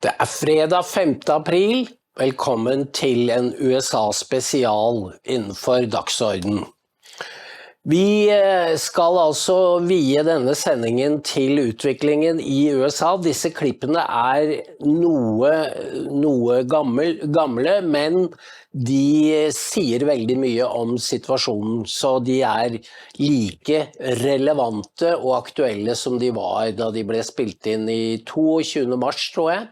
Det fredag 5. april. Velkommen til en USA-spesial innenfor Dagsorden. Vi skal altså vie denne sendingen til utviklingen i USA. Disse klippene noe gamle, men de sier veldig mye om situasjonen, så de like relevante og aktuelle som de var da de ble spilt inn i 22. mars, tror jeg.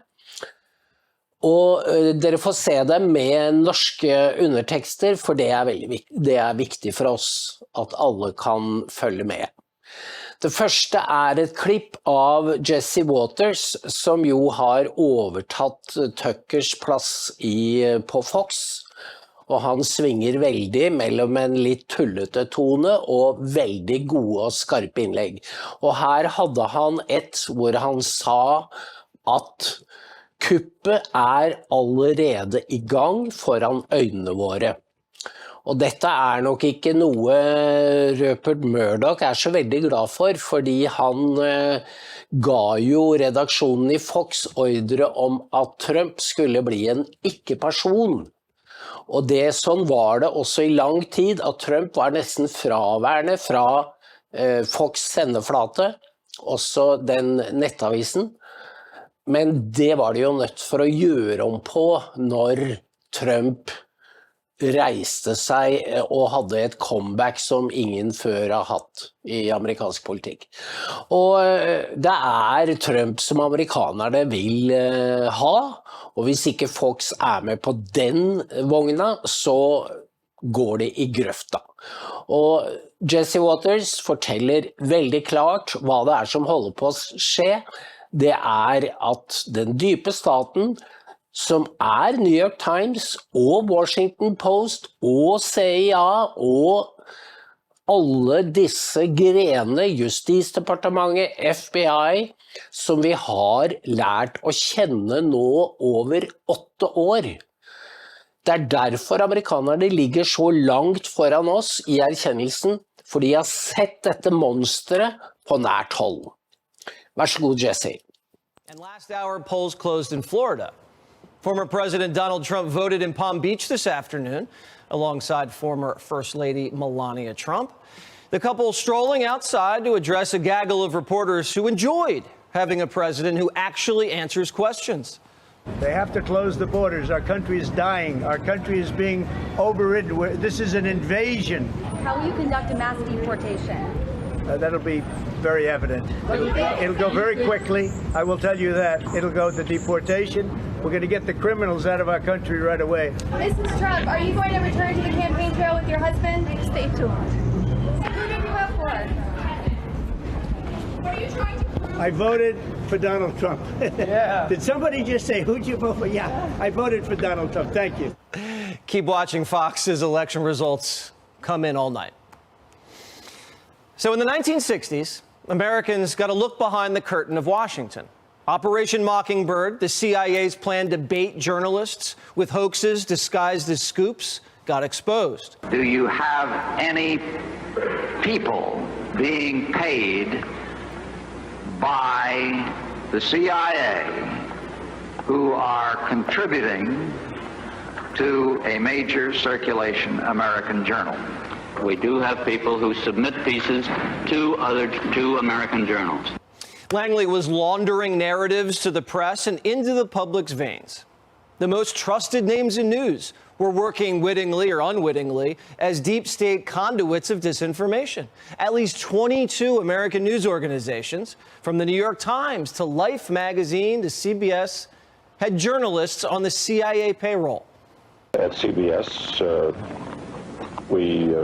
Og dere får se dem med norske undertekster, for det viktig for oss at alle kan følge med. Det første et klipp av Jesse Waters, som jo har overtatt Tuckers plass på Fox, og han svinger veldig mellom en litt tullete tone og veldig gode og skarpe innlegg. Og her hadde han hvor han sa at kuppet allerede i gang foran øynene våre. Og dette nok ikke noe Rupert Murdoch så veldig glad for, fordi han ga jo redaksjonen i Fox ordre om at Trump skulle bli en ikke-person. Og sånn var det også i lang tid, at Trump var nesten fraværende fra Fox sendeflate, også den nettavisen. Men det var de jo nødt for å gjøre om på når Trump reiste seg og hadde et comeback som ingen før har hatt i amerikansk politikk. Og det Trump som amerikanerne vil ha, og hvis ikke Fox med på den vogna, så går det i grøfta. Og Jesse Waters forteller veldig klart hva det som holder på å skje. Det at den dype staten, som New York Times og Washington Post og CIA og alle disse grene, Justisdepartementet, FBI, som vi har lært å kjenne nå over 8 år. Det derfor amerikanerne ligger så langt foran oss i erkjennelsen, for de har sett dette monsteret på nært hold. Vær så god, Jesse. And last hour, polls closed in Florida. Former President Donald Trump voted in Palm Beach this afternoon, alongside former First Lady Melania Trump. The couple strolling outside to address a gaggle of reporters who enjoyed having a president who actually answers questions. They have to close the borders. Our country is dying. Our country is being overridden. This is an invasion. How will you conduct a mass deportation? That'll be very evident. It'll go very quickly. I will tell you that. It'll go to deportation. We're going to get the criminals out of our country right away. Mrs. Trump, are you going to return to the campaign trail with your husband? Stay tuned. Who did you vote for? What are you trying to prove? I voted for Donald Trump. Yeah. Did somebody just say, who'd you vote for? Yeah, I voted for Donald Trump. Thank you. Keep watching Fox's election results come in all night. So in the 1960s, Americans got a look behind the curtain of Washington. Operation Mockingbird, the CIA's plan to bait journalists with hoaxes disguised as scoops, got exposed. Do you have any people being paid by the CIA who are contributing to a major circulation American journal? We do have people who submit pieces to American journals. Langley was laundering narratives to the press and into the public's veins. The most trusted names in news were working wittingly or unwittingly as deep state conduits of disinformation. At least 22 American news organizations, from the New York Times to Life magazine to CBS, had journalists on the CIA payroll. At CBS, we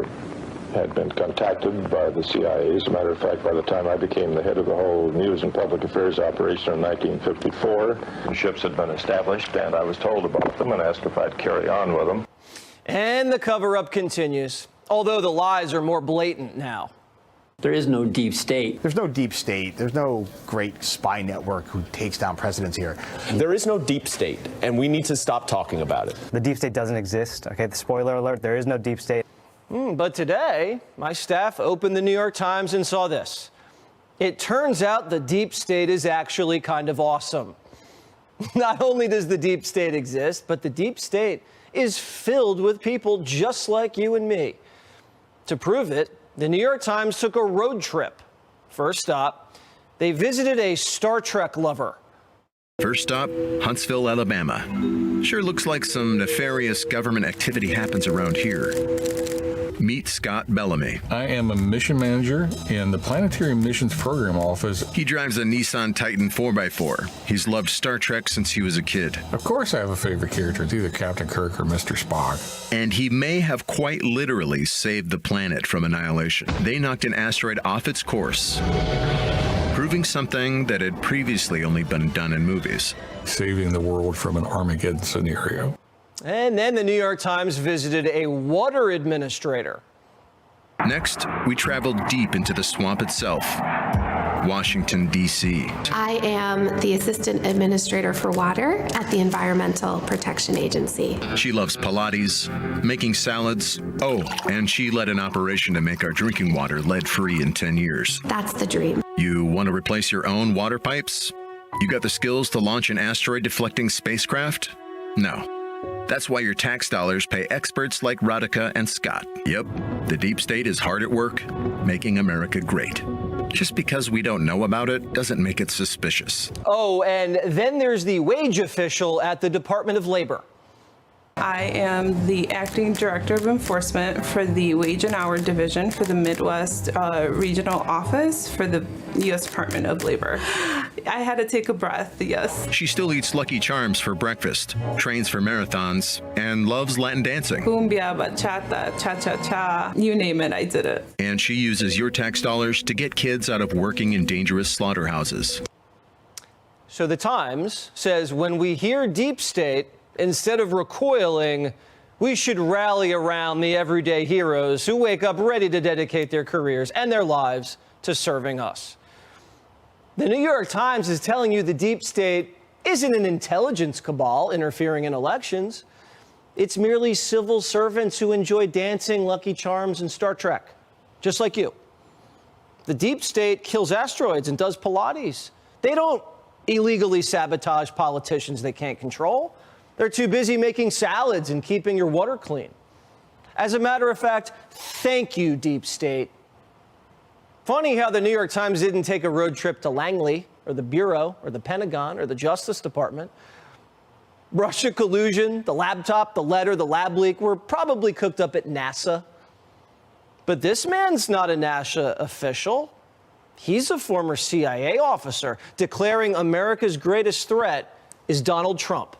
had been contacted by the CIA. As a matter of fact, by the time I became the head of the whole news and public affairs operation in 1954, ships had been established, and I was told about them and asked if I'd carry on with them. And the cover-up continues, although the lies are more blatant now. There is no deep state. There's no deep state. There's no great spy network who takes down presidents here. There is no deep state, and we need to stop talking about it. The deep state doesn't exist. Okay, the spoiler alert, there is no deep state. But today, my staff opened the New York Times and saw this. It turns out the deep state is actually kind of awesome. Not only does the deep state exist, but the deep state is filled with people just like you and me. To prove it, the New York Times took a road trip. First stop, they visited a Star Trek lover. First stop, Huntsville, Alabama. Sure looks like some nefarious government activity happens around here. Meet Scott Bellamy. I am a mission manager in the Planetary Missions Program Office. He drives a Nissan Titan 4x4. He's loved Star Trek since he was a kid. Of course I have a favorite character. It's either Captain Kirk or Mr. Spock. And he may have quite literally saved the planet from annihilation. They knocked an asteroid off its course, proving something that had previously only been done in movies. Saving the world from an Armageddon scenario. And then the New York Times visited a water administrator. Next, we traveled deep into the swamp itself, Washington, D.C. I am the Assistant Administrator for Water at the Environmental Protection Agency. She loves Pilates, making salads. Oh, and she led an operation to make our drinking water lead-free in 10 years. That's the dream. You want to replace your own water pipes? You got the skills to launch an asteroid-deflecting spacecraft? No. That's why your tax dollars pay experts like Radhika and Scott. Yep, the deep state is hard at work, making America great. Just because we don't know about it doesn't make it suspicious. Oh, and then there's the wage official at the Department of Labor. I am the Acting Director of Enforcement for the Wage and Hour Division for the Midwest Regional Office for the U.S. Department of Labor. I had to take a breath, yes. She still eats Lucky Charms for breakfast, trains for marathons, and loves Latin dancing. Cumbia, bachata, cha-cha-cha, you name it, I did it. And she uses your tax dollars to get kids out of working in dangerous slaughterhouses. So the Times says when we hear deep state, instead of recoiling, we should rally around the everyday heroes who wake up ready to dedicate their careers and their lives to serving us. The New York Times is telling you the deep state isn't an intelligence cabal interfering in elections. It's merely civil servants who enjoy dancing, Lucky Charms, and Star Trek, just like you. The deep state kills asteroids and does Pilates. They don't illegally sabotage politicians they can't control. They're too busy making salads and keeping your water clean. As a matter of fact, thank you, deep state. Funny how the New York Times didn't take a road trip to Langley or the Bureau or the Pentagon or the Justice Department. Russia collusion, the laptop, the letter, the lab leak were probably cooked up at NASA. But this man's not a NASA official. He's a former CIA officer declaring America's greatest threat is Donald Trump.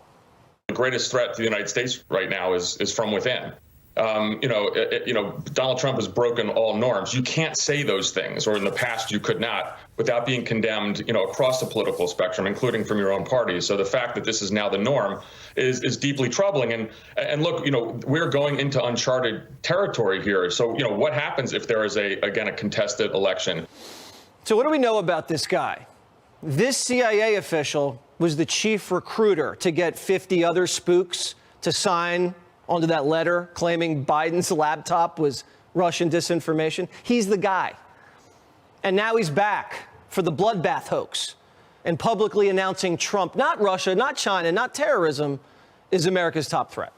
The greatest threat to the United States right now is from within. Donald Trump has broken all norms. You can't say those things, or in the past you could not, without being condemned, across the political spectrum, including from your own party. So the fact that this is now the norm is deeply troubling. And look, we're going into uncharted territory here. So, what happens if there is a contested election? So what do we know about this guy? This CIA official was the chief recruiter to get 50 other spooks to sign onto that letter claiming Biden's laptop was Russian disinformation. He's the guy. And now he's back for the bloodbath hoax and publicly announcing Trump, not Russia, not China, not terrorism, is America's top threat.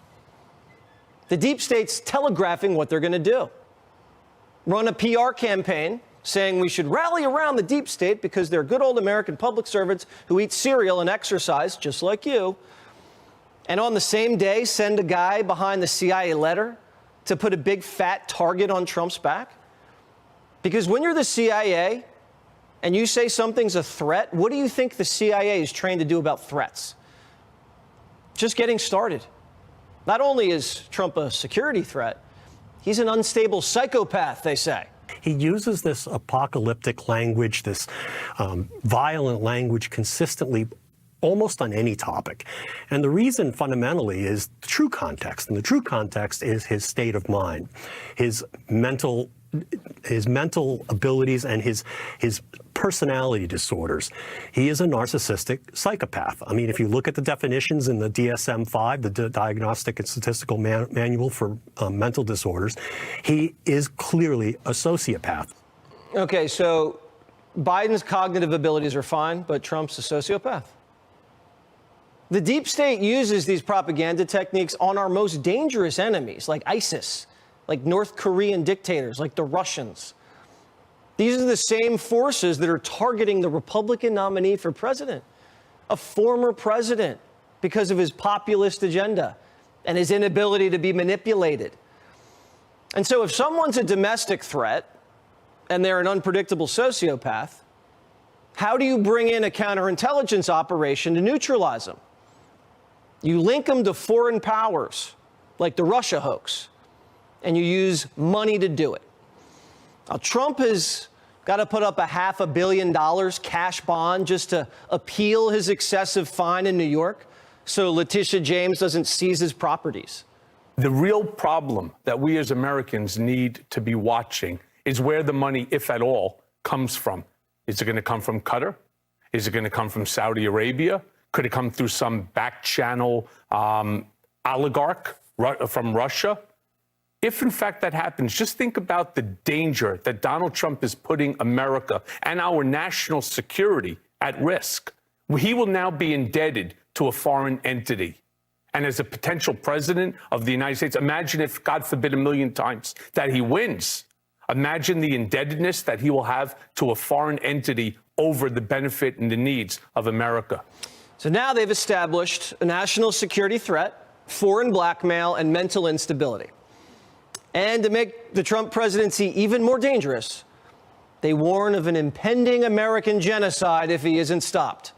The deep state's telegraphing what they're going to do. Run a PR campaign saying we should rally around the deep state because they're good old American public servants who eat cereal and exercise just like you. And on the same day, send a guy behind the CIA letter to put a big fat target on Trump's back? Because when you're the CIA and you say something's a threat, what do you think the CIA is trained to do about threats? Just getting started. Not only is Trump a security threat, he's an unstable psychopath, they say. He uses this apocalyptic language, this violent language consistently, almost on any topic. And the reason fundamentally is the true context. And the true context is his state of mind, his mental abilities and his personality disorders. He is a narcissistic psychopath. I mean, if you look at the definitions in the DSM-5, the Diagnostic and Statistical Manual for Mental Disorders, he is clearly a sociopath. Okay, so Biden's cognitive abilities are fine, but Trump's a sociopath? The deep state uses these propaganda techniques on our most dangerous enemies, like ISIS, like North Korean dictators, like the Russians. These are the same forces that are targeting the Republican nominee for president, a former president, because of his populist agenda and his inability to be manipulated. And so if someone's a domestic threat and they're an unpredictable sociopath, how do you bring in a counterintelligence operation to neutralize them? You link them to foreign powers, like the Russia hoax, and you use money to do it. Now, Trump has got to put up a $500 million cash bond just to appeal his excessive fine in New York so Letitia James doesn't seize his properties. The real problem that we as Americans need to be watching is where the money, if at all, comes from. Is it going to come from Qatar? Is it going to come from Saudi Arabia? Could it come through some back channel oligarch from Russia? If in fact that happens, just think about the danger that Donald Trump is putting America and our national security at risk. He will now be indebted to a foreign entity. And as a potential president of the United States, imagine if, God forbid, 1,000,000 times that he wins. Imagine the indebtedness that he will have to a foreign entity over the benefit and the needs of America. So now they've established a national security threat, foreign blackmail, and mental instability. And to make the Trump presidency even more dangerous, they warn of an impending American genocide if he isn't stopped.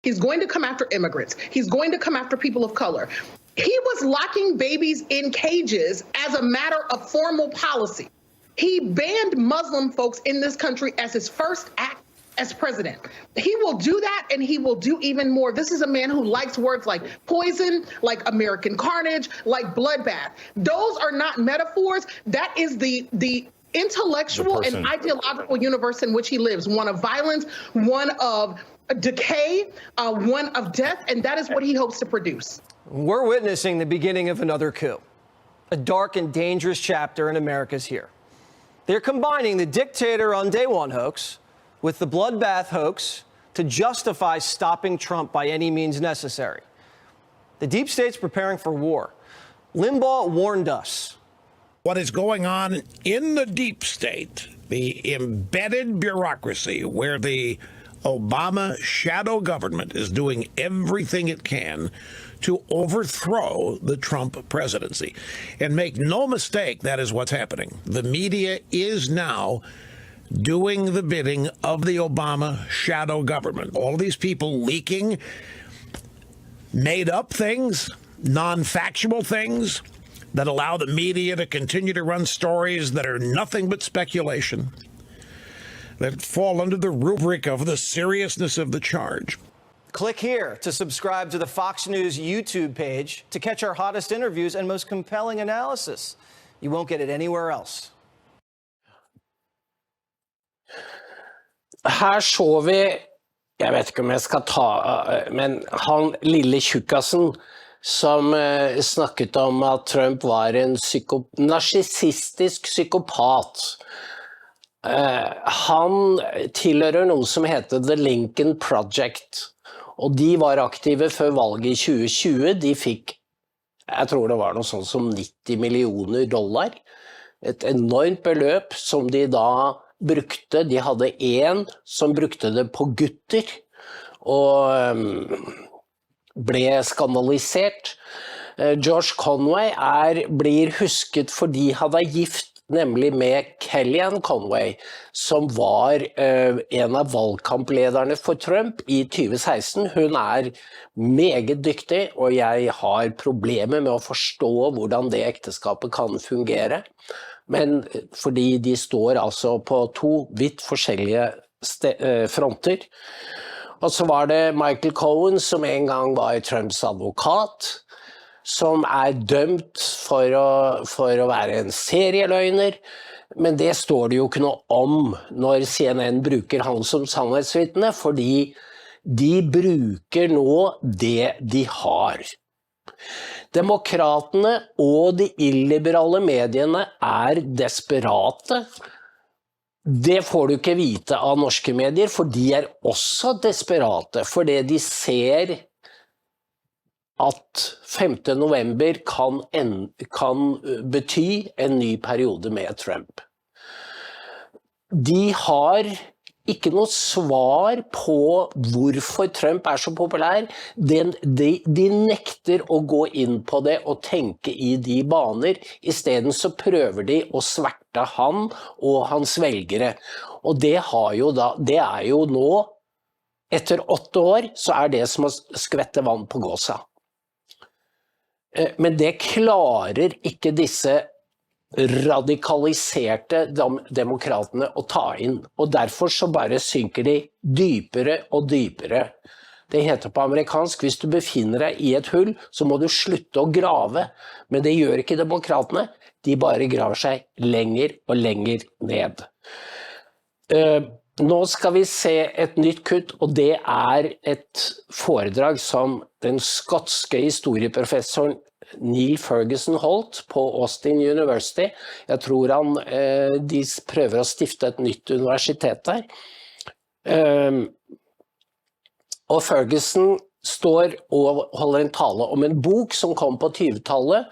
He's going to come after immigrants. He's going to come after people of color. He was locking babies in cages as a matter of formal policy. He banned Muslim folks in this country as his first act as president. He will do that, and he will do even more. This is a man who likes words like poison, like American carnage, like bloodbath. Those are not metaphors. That is the intellectual and ideological universe in which he lives, one of violence, one of decay, one of death, and that is what he hopes to produce. We're witnessing the beginning of another coup. A dark and dangerous chapter in America's here. They're combining the dictator on day one hoax with the bloodbath hoax to justify stopping Trump by any means necessary. The deep state's preparing for war. Limbaugh warned us. What is going on in the deep state, the embedded bureaucracy where the Obama shadow government is doing everything it can to overthrow the Trump presidency. And make no mistake, that is what's happening. The media is now doing the bidding of the Obama shadow government. All these people leaking made up things, non-factual things that allow the media to continue to run stories that are nothing but speculation, that fall under the rubric of the seriousness of the charge. Click here to subscribe to the Fox News YouTube page to catch our hottest interviews and most compelling analysis. You won't get it anywhere else. Her så vi, jeg vet ikke om jeg skal ta, men han lille tjukkasen som snakket om at Trump var en narsissistisk psykopat. Han tilhører noe som heter The Lincoln Project, og de var aktive før valget i 2020. De fikk, jeg tror det var noe sånt som $90 millioner, et enormt beløp som de da brukte. De hadde en som brukte det på gutter, og ble skandalisert. George Conway blir husket fordi han gift nemlig med Kellyanne Conway, som var en av valgkamplederne for Trump i 2016. Hun meget dyktig, og jeg har problemer med å forstå hvordan det ekteskapet kan fungere. Men fordi de står altså på to vidt forskjellige fronter. Og så var det Michael Cohen, som en gang var Trumps advokat, som dømt for å være en serieløgner, men det står det jo ikke noe om når CNN bruker han som sannhetsvitne, fordi de bruker nå det de har. Demokratene og de illiberale mediene desperate. Det får du ikke vite av norske medier, for de også desperate, fordi de ser at 5. november kan bety en ny periode med Trump. De har ikke noe svar på hvorfor Trump så populær. De nekter å gå inn på det og tenke i de baner. I stedet så prøver de å sverte han og hans velgere. Og det jo nå, etter 8 år, så det som å skvette vann på gåsa. Men det klarer ikke disse radikaliserte demokratene å ta inn, og derfor så bare synker de dypere og dypere. Det heter på amerikansk, hvis du befinner deg i et hull, så må du slutte å grave, men det gjør ikke demokratene, de bare graver seg lenger og lenger ned. Nå skal vi se et nytt kutt, og det et foredrag som den skotske historieprofessoren Neil Ferguson holdt på Austin University. Jeg tror de prøver å stifte et nytt universitet der. Og Ferguson står og holder en tale om en bok som kom på 20-tallet,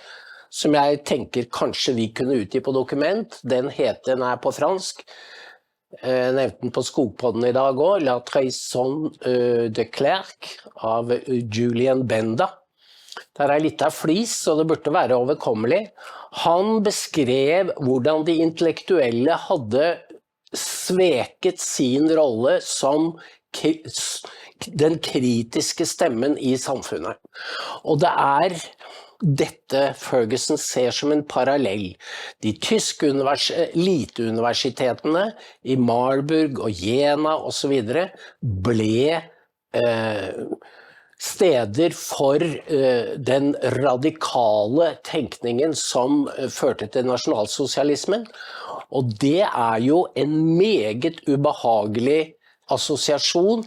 som jeg tenker kanskje vi kunne utgi på dokument. Den på fransk. Jeg nevnte den på Skogpodden i dag også, La Trahison de Klerk av Julian Benda. Der litt av flis, så det burde være overkommelig. Han beskrev hvordan de intellektuelle hadde sveket sin rolle som den kritiske stemmen i samfunnet. Og det dette Ferguson ser som en parallell. De tyske eliteuniversitetene i Marburg og Jena og så videre ble steder for den radikale tenkningen som førte til nasjonalsosialismen. Og det jo en meget ubehagelig assosiasjon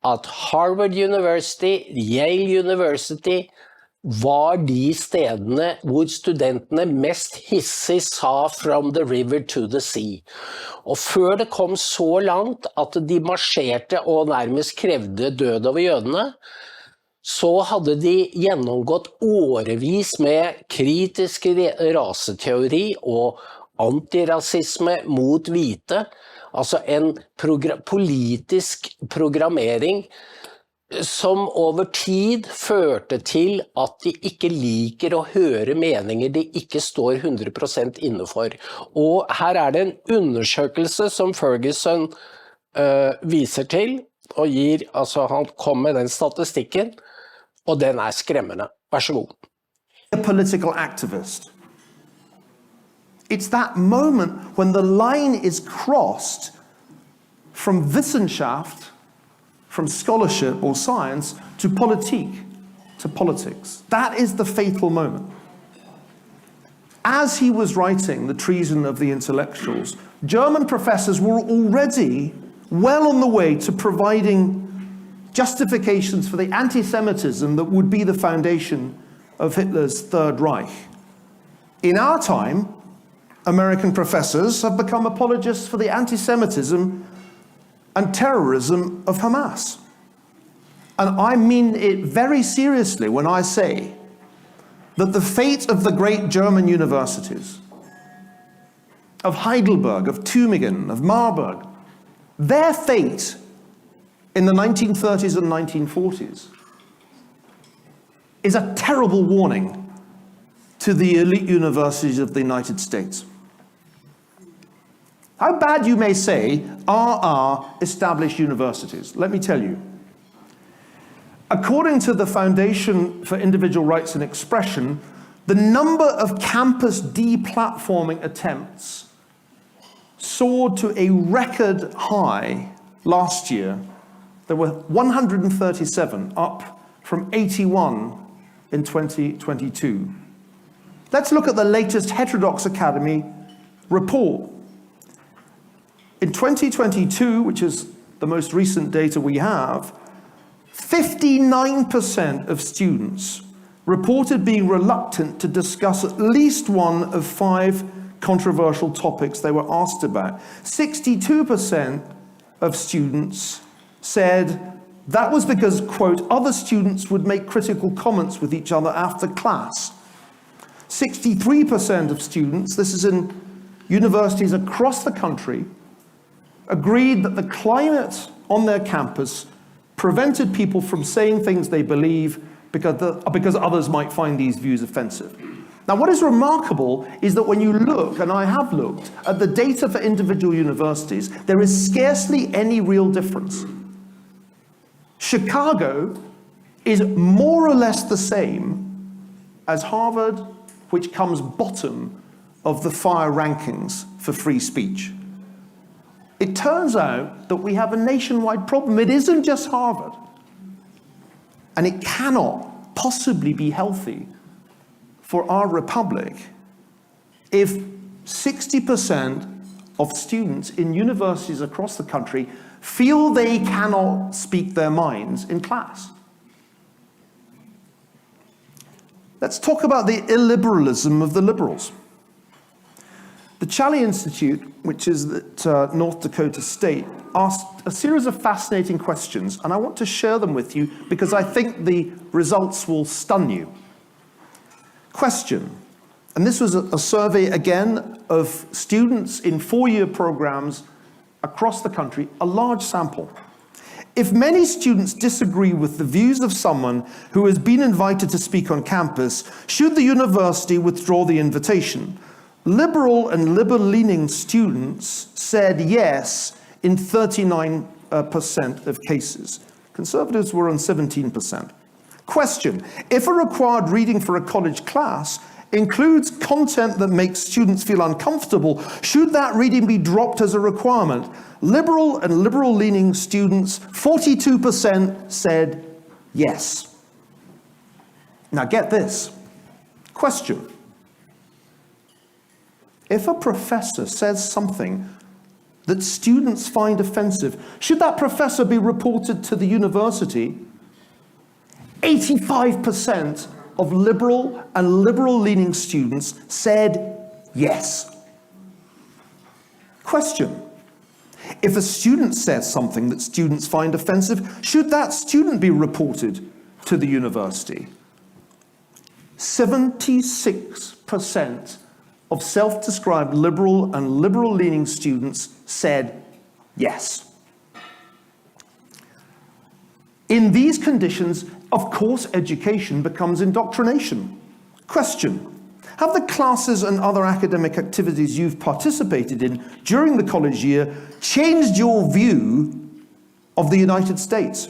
at Harvard University, Yale University var de stedene hvor studentene mest hissig sa «From the river to the sea». Og før det kom så langt at de marsjerte og nærmest krevde død over jødene, så hadde de gjennomgått årevis med kritisk raseteori og antirasisme mot hvite, altså en politisk programmering som over tid førte til at de ikke liker å høre meninger de ikke står 100% innenfor. Og her det en undersøkelse som Ferguson viser til, og han kom med den statistikken, og den skremmende. Vær så god. A political activist. It's that moment when the line is crossed from Wissenschaft, from scholarship or science, to politique, to politics. That is the fatal moment. As he was writing The Treason of the Intellectuals, German professors were already well on the way to providing justifications for the anti-Semitism that would be the foundation of Hitler's Third Reich. In our time, American professors have become apologists for the anti-Semitism and terrorism of Hamas. And I mean it very seriously when I say that the fate of the great German universities, of Heidelberg, of Tübingen, of Marburg, their fate in the 1930s and 1940s is a terrible warning to the elite universities of the United States. How bad, you may say, are our established universities? Let me tell you. According to the Foundation for Individual Rights and Expression, the number of campus deplatforming attempts soared to a record high last year. There were 137, up from 81 in 2022. Let's look at the latest Heterodox Academy report. In 2022, which is the most recent data we have, 59% of students reported being reluctant to discuss at least one of 5 controversial topics they were asked about. 62% of students said That was because, quote, other students would make critical comments with each other after class. 63% of students, this is in universities across the country, agreed that the climate on their campus prevented people from saying things they believe because others might find these views offensive. Now, what is remarkable is that when you look, and I have looked, at the data for individual universities, there is scarcely any real difference. Chicago is more or less the same as Harvard, which comes bottom of the FIRE rankings for free speech. It turns out that we have a nationwide problem. It isn't just Harvard. And it cannot possibly be healthy for our republic if 60% of students in universities across the country feel they cannot speak their minds in class. Let's talk about the illiberalism of the liberals. The Challey Institute, which is at North Dakota State, asked a series of fascinating questions, and I want to share them with you because I think the results will stun you. Question, and this was a survey again of students in four-year programs across the country, a large sample. If many students disagree with the views of someone who has been invited to speak on campus, should the university withdraw the invitation? Liberal and liberal-leaning students said yes in 39% of cases. Conservatives were on 17%. Question, if a required reading for a college class includes content that makes students feel uncomfortable, should that reading be dropped as a requirement? Liberal and liberal-leaning students, 42% said yes. Now get this. Question. If a professor says something that students find offensive, should that professor be reported to the university? 85% of liberal and liberal-leaning students said yes. Question. If a student says something that students find offensive, should that student be reported to the university? 76% of self-described liberal and liberal-leaning students said yes. In these conditions, of course, education becomes indoctrination. Question. Have the classes and other academic activities you've participated in during the college year changed your view of the United States?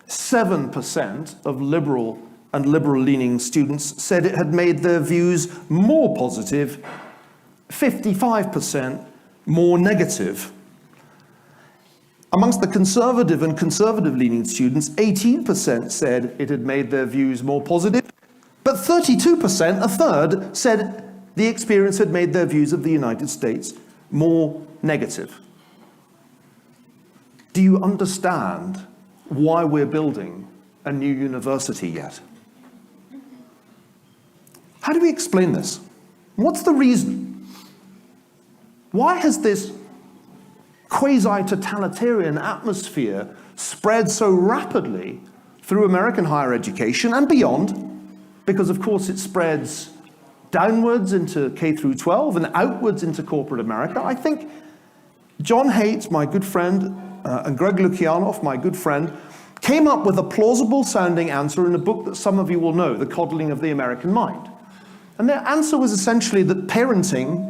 7% of liberal and liberal-leaning students said it had made their views more positive, 55% more negative. Amongst the conservative and conservative-leaning students, 18% said it had made their views more positive, but 32%, a third, said the experience had made their views of the United States more negative. Do you understand why we're building a new university yet? How do we explain this? What's the reason? Why has this quasi-totalitarian atmosphere spread so rapidly through American higher education and beyond? Because, of course, it spreads downwards into K through 12 and outwards into corporate America. I think John Haidt, my good friend, and Greg Lukianoff, my good friend, came up with a plausible-sounding answer in a book that some of you will know, The Coddling of the American Mind. And their answer was essentially that parenting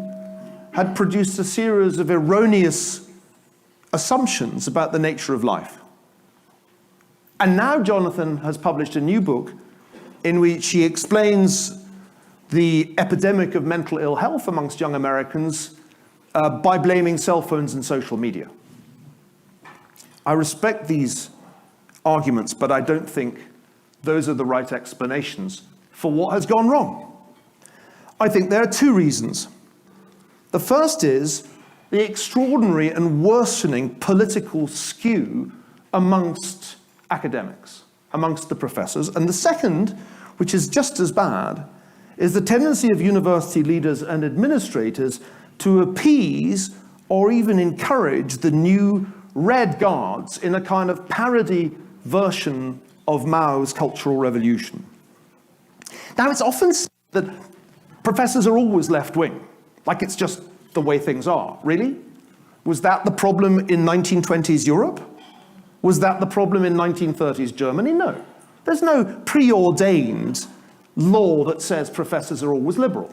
had produced a series of erroneous assumptions about the nature of life. And now Jonathan has published a new book in which he explains the epidemic of mental ill health amongst young Americans by blaming cell phones and social media. I respect these arguments, but I don't think those are the right explanations for what has gone wrong. I think there are two reasons. The first is the extraordinary and worsening political skew amongst academics, amongst the professors. And the second, which is just as bad, is the tendency of university leaders and administrators to appease or even encourage the new Red Guards in a kind of parody version of Mao's Cultural Revolution. Now, it's often said that professors are always left-wing, like it's just the way things are. Really? Was that the problem in 1920s Europe? Was that the problem in 1930s Germany? No. There's no preordained law that says professors are always liberal.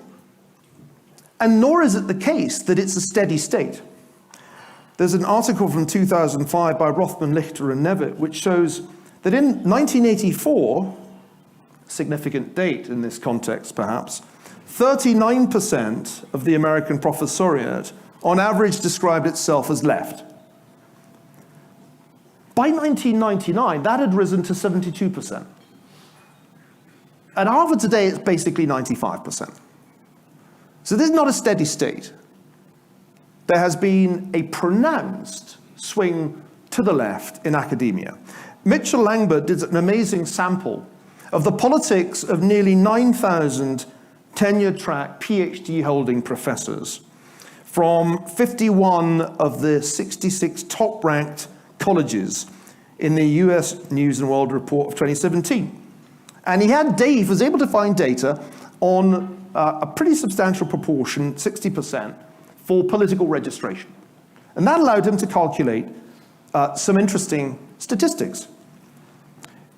And nor is it the case that it's a steady state. There's an article from 2005 by Rothman, Lichter, and Nevitt, which shows that in 1984, significant date in this context perhaps, 39% of the American professoriate on average described itself as left. By 1999, that had risen to 72%. At Harvard today, it's basically 95%. So this is not a steady state. There has been a pronounced swing to the left in academia. Mitchell Langbert did an amazing sample of the politics of nearly 9,000 tenure-track PhD-holding professors from 51 of the 66 top-ranked colleges in the US News and World Report of 2017. And he was able to find data on a pretty substantial proportion, 60%, for political registration. And that allowed him to calculate some interesting statistics.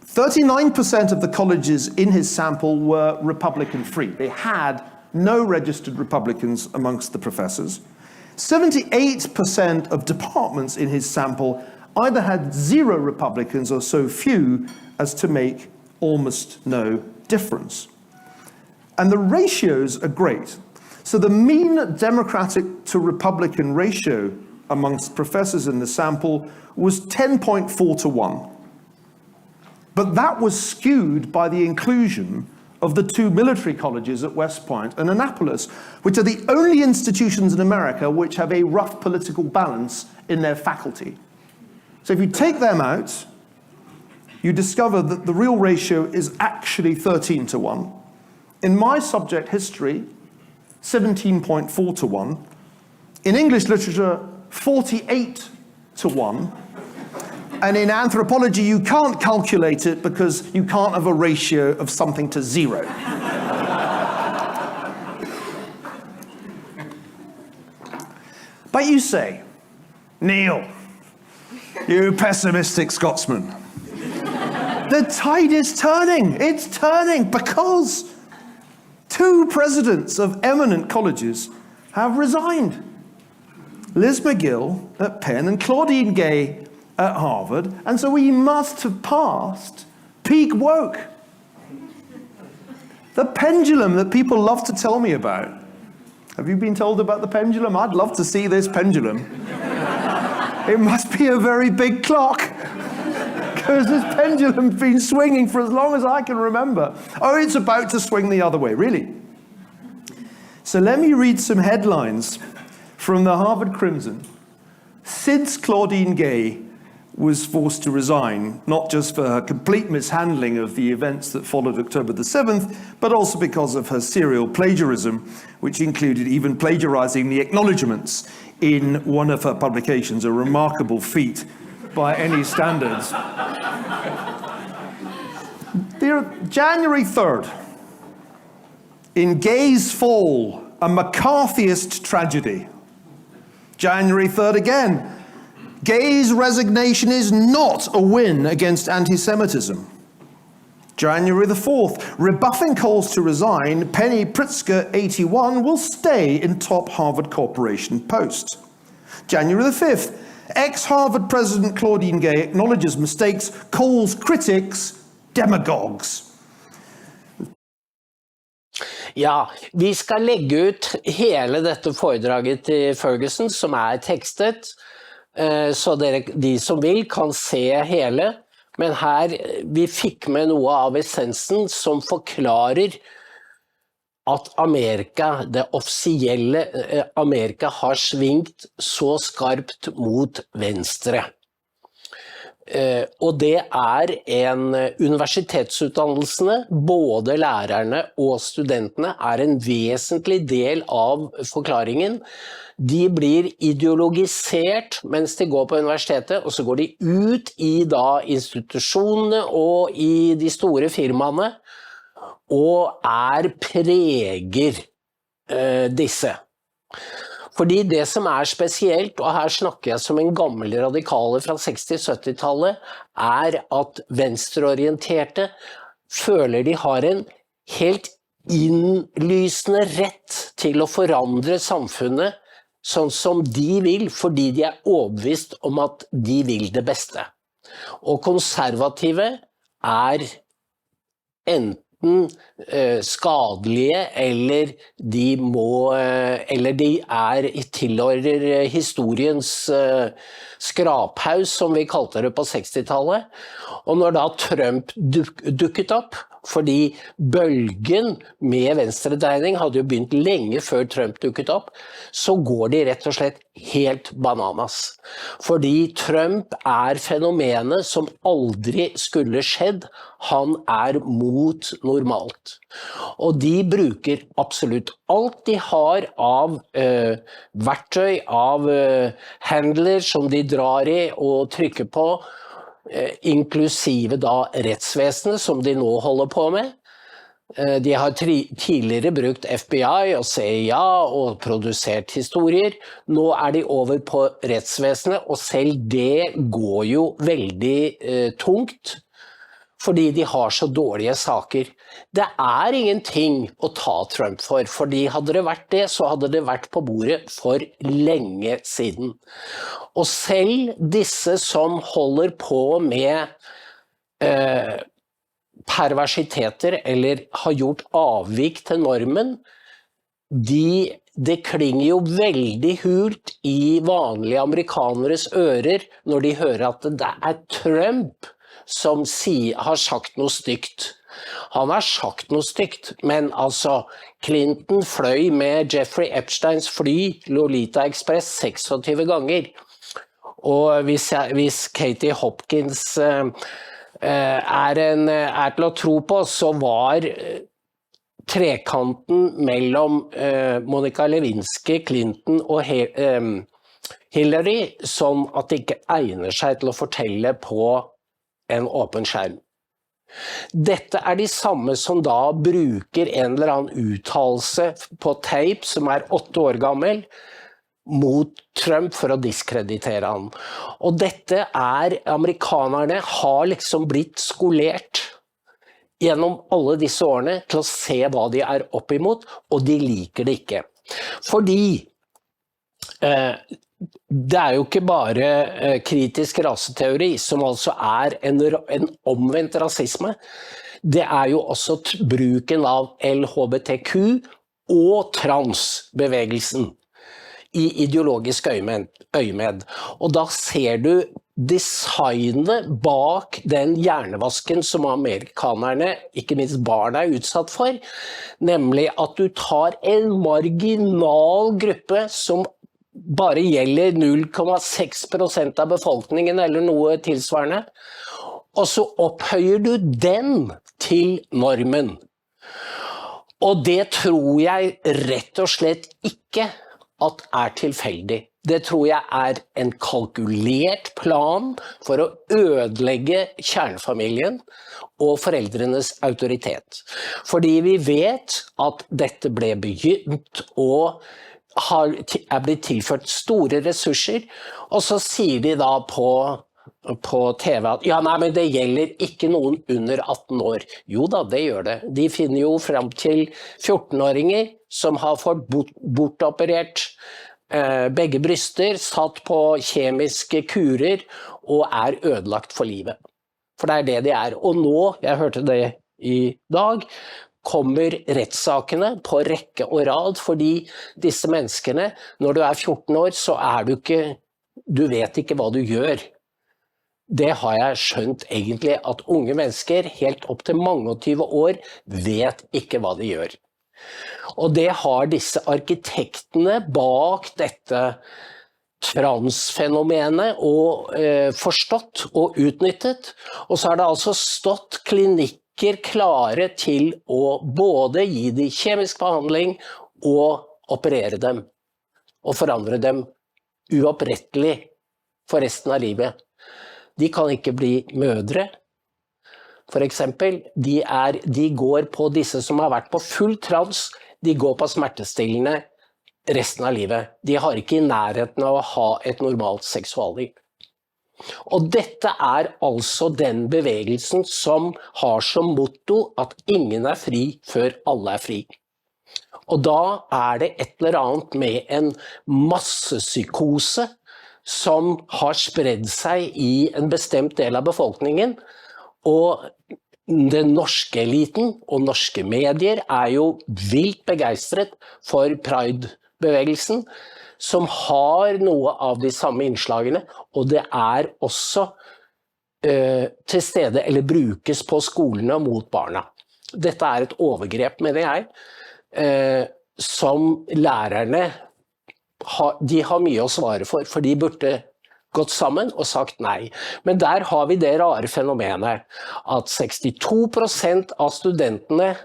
39% of the colleges in his sample were Republican-free. They had no registered Republicans amongst the professors. 78% of departments in his sample either had 0 Republicans or so few as to make almost no difference. And the ratios are great. So the mean Democratic to Republican ratio amongst professors in the sample was 10.4 to 1. But that was skewed by the inclusion of the 2 military colleges at West Point and Annapolis, which are the only institutions in America which have a rough political balance in their faculty. So if you take them out, you discover that the real ratio is actually 13 to 1. In my subject, history, 17.4 to 1. In English literature, 48 to 1. And in anthropology, you can't calculate it because you can't have a ratio of something to 0. But you say, Neil, you pessimistic Scotsman, the tide is turning. It's turning because 2 presidents of eminent colleges have resigned. Liz McGill at Penn and Claudine Gay at Harvard, and so we must have passed peak woke. The pendulum that people love to tell me about. Have you been told about the pendulum? I'd love to see this pendulum. It must be a very big clock, because this pendulum's been swinging for as long as I can remember. Oh, it's about to swing the other way, really. So let me read some headlines from the Harvard Crimson. Since Claudine Gay was forced to resign, not just for her complete mishandling of the events that followed October the 7th, but also because of her serial plagiarism, which included even plagiarizing the acknowledgements in one of her publications, a remarkable feat by any standards. January 3rd, in Gay's fall, a McCarthyist tragedy. January 3rd again, Gay's resignation is not a win against anti-Semitism. January the 4th, rebuffing calls to resign, Penny Pritzker, 81, will stay in top Harvard Corporation post. January the 5th, ex-Harvard President Claudine Gay acknowledges mistakes, calls critics demagogues. Ja, vi skal legge ut hele dette foredraget til Ferguson, som tekstet, så de som vil kan se hele, men her vi fikk med noe av essensen som forklarer at Amerika, det offisielle Amerika har svingt så skarpt mot venstre. Og det en universitetsutdannelsene, både lærerne og studentene, en vesentlig del av forklaringen. De blir ideologisert mens de går på universitetet, og så går de ut i da institusjonene og i de store firmaene, og preger disse. Fordi det som spesielt, og her snakker jeg som en gammel radikale fra 60-70-tallet, at venstreorienterte føler de har en helt innlysende rett til å forandre samfunnet sånn som de vil, fordi de overbevist om at de vil det beste. Og konservative enten skadelige, eller de tilhører historiens skraphaus, som vi kalte det på 60-tallet. Og når da Trump dukket opp, fordi bølgen med venstredreining hadde jo begynt lenge før Trump dukket opp, så går de rett og slett helt bananas. Fordi Trump fenomenet som aldri skulle skjedd, han mot normalt. Og de bruker absolutt alt de har av verktøy, av handler som de drar i og trykker på, inklusive da rettsvesenet som de nå holder på med. De har tidligere brukt FBI og CIA og produsert historier. Nå de over på rettsvesenet, og selv det går jo veldig tungt, fordi de har så dårlige saker. Det ingenting å ta Trump for, fordi hadde det vært det, så hadde det vært på bordet for lenge siden. Og selv disse som holder på med perversiteter, eller har gjort avvik til normen, det klinger jo veldig hult i vanlige amerikaneres ører når de hører at det Trump som har sagt noe stygt. Han har sagt noe stygt, men altså, Clinton fløy med Jeffrey Epsteins fly, Lolita Express, 26 ganger. Og hvis Katie Hopkins til å tro på, så var trekanten mellom Monica Lewinsky, Clinton og Hillary sånn at det ikke egner seg til å fortelle på en åpen skjerm. Dette de samme som da bruker en eller annen uttalelse på tape som 8 år gammel mot Trump for å diskreditere han. Og dette amerikanerne har liksom blitt skolert gjennom alle disse årene til å se hva de opp imot, og de liker det ikke. Fordi det jo ikke bare kritisk raseteori, som altså en omvendt rasisme. Det jo også bruken av LHBTQ og transbevegelsen i ideologisk øyemed. Og da ser du designet bak den hjernevasken som amerikanerne, ikke minst barn utsatt for, nemlig at du tar en marginal gruppe som bare gjelder 0,6% av befolkningen eller noe tilsvarende, og så opphøyer du den til normen. Og det tror jeg rett og slett ikke at tilfeldig. Det tror jeg en kalkulert plan for å ødelegge kjernefamilien og foreldrenes autoritet. Fordi vi vet at dette ble begynt og blitt tilført store ressurser, og så sier de da på TV at ja, nei, men det gjelder ikke noen under 18 år. Jo da, det gjør det. De finner jo frem til 14-åringer som har fått bortoperert begge bryster, satt på kjemiske kurer og ødelagt for livet. For det det de Og nå, jeg hørte det i dag, kommer rettssakene på rekke og rad, fordi disse menneskene, når du 14 år, så du vet ikke hva du gjør. Det har jeg skjønt egentlig, at unge mennesker, helt opp til mange og 20 år, vet ikke hva de gjør. Og det har disse arkitektene bak dette transfenomenet og forstått og utnyttet, og så har det altså stått klinikker klare til å både gi de kjemisk behandling og operere dem, og forandre dem uopprettelig for resten av livet. De kan ikke bli mødre, for eksempel. De går på disse som har vært på full trans, de går på smertestillende resten av livet. De har ikke i nærheten av å ha et normalt seksualliv. Og dette er altså den bevegelsen som har som motto at ingen er fri før alle er fri. Og da er det et eller annet med en massepsykose som har spredd seg i en bestemt del av befolkningen, og den norske eliten og norske medier er jo vilt begeistret for Pride-bevegelsen, som har noe av de samme innslagene, og det er også til stede, eller brukes på skolene mot barna. Dette er et overgrep, mener jeg, som lærerne de har mye å svare for de burde gått sammen og sagt nei. Men der har vi det rare fenomenet at 62% av studentene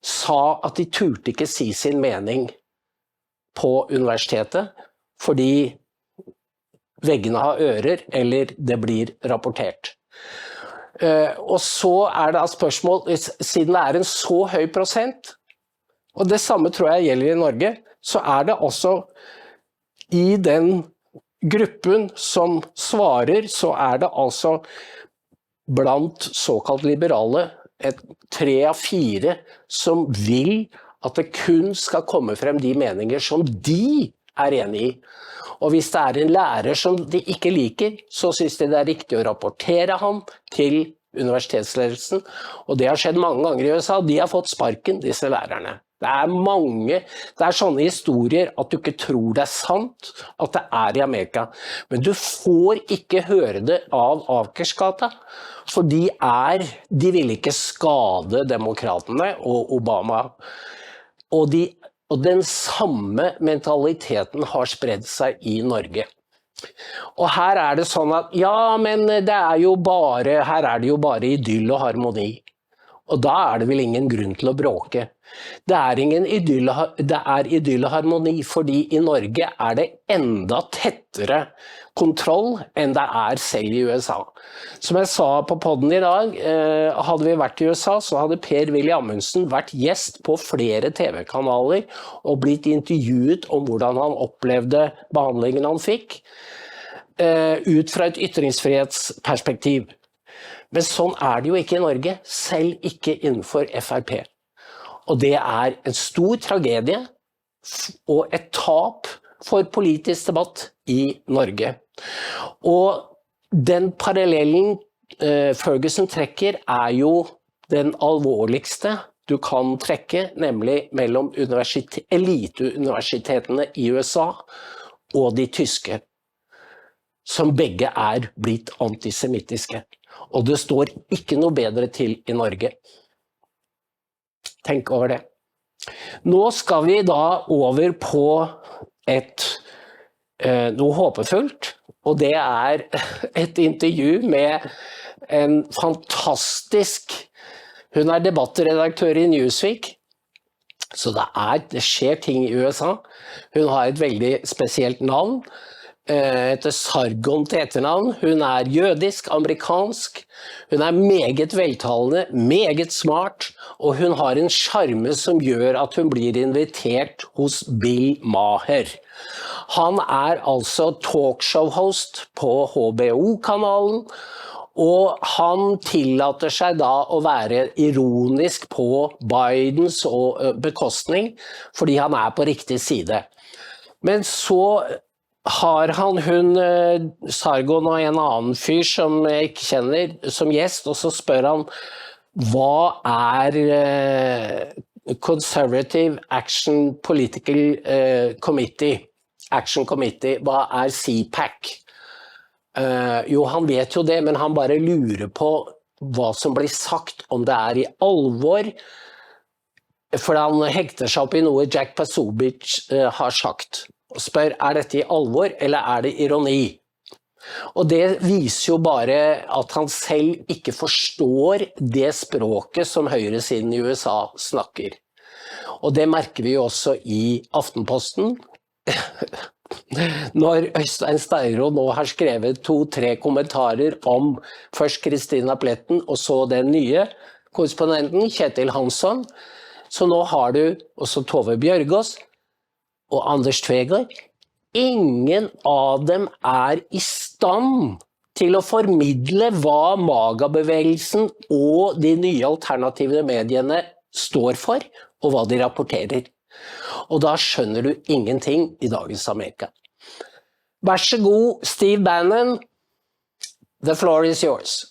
sa at de turte ikke si sin mening på universitetet, fordi veggene har ører, eller det blir rapportert. Og så er det spørsmål, siden det er en så høy prosent, og det samme tror jeg gjelder i Norge, så er det også i den gruppen som svarer, så er det altså blant såkalt liberale 3 av 4 som vil at det kun skal komme frem de meninger som de er enige i. Og hvis det er en lærer som de ikke liker, så synes de det er riktig å rapportere ham til universitetsledelsen. Og det har skjedd mange ganger i USA. De har fått sparken, disse lærerne. Det er sånne historier at du ikke tror det er sant at det er i Amerika. Men du får ikke høre det av Akersgata, for de vil ikke skade demokratene og Obama. Og den samme mentaliteten har spredd seg i Norge. Og her er det sånn at, ja, men her er det jo bare idyll og harmoni. Og da er det vel ingen grunn til å bråke. Det er idyll og harmoni, fordi i Norge er det enda tettere kontroll enn det er selv i USA. Som jeg sa på podden i dag, hadde vi vært i USA, så hadde Per-Willy Amundsen vært gjest på flere TV-kanaler og blitt intervjuet om hvordan han opplevde behandlingen han fikk, ut fra et ytringsfrihetsperspektiv. Men sånn er det jo ikke i Norge, selv ikke innenfor FrP. Og det er en stor tragedie og et tap for politisk debatt i Norge. Og den parallellen Ferguson trekker er jo den alvorligste du kan trekke, nemlig mellom eliteuniversitetene i USA og de tyske, som begge er blitt antisemittiske. Og det står ikke noe bedre til i Norge. Tenk over det. Nå skal vi da over på noe håpefullt, og det er et intervju med en fantastisk, hun er debattredaktør i Newsweek, så det skjer ting i USA. Hun har et veldig spesielt navn, heter Sargon til etternavn. Hun er jødisk, amerikansk, hun er meget veltalende, meget smart, og hun har en charme som gjør at hun blir invitert hos Bill Maher. Han er altså talkshow-host på HBO-kanalen, og han tillater seg da å være ironisk på Bidens bekostning, fordi han er på riktig side. Men så har hun, Sargon og en annen fyr som jeg ikke kjenner, som gjest, og så spør han, hva er Conservative Action Political Action Committee, hva er CPAC? Jo, han vet jo det, men han bare lurer på hva som blir sagt, om det er i alvor, for han hekter seg opp i noe Jack Posebiec har sagt. og spør, dette i alvor, eller det ironi? Og det viser jo bare at han selv ikke forstår det språket som høyresiden i USA snakker. Og det merker vi jo også i Aftenposten. Når Øystein Steiro nå har skrevet 2-3 kommentarer om først Kristina Pletten og så den nye korrespondenten Kjetil Hansson, så nå har du også Tove Bjørgaas og Anders Tvegård. Ingen av dem i stand til å formidle hva Maga-bevegelsen og de nye alternative mediene står for, og hva de rapporterer. Og da skjønner du ingenting i dagens Amerika. Vær så god, Steve Bannon. The floor is yours.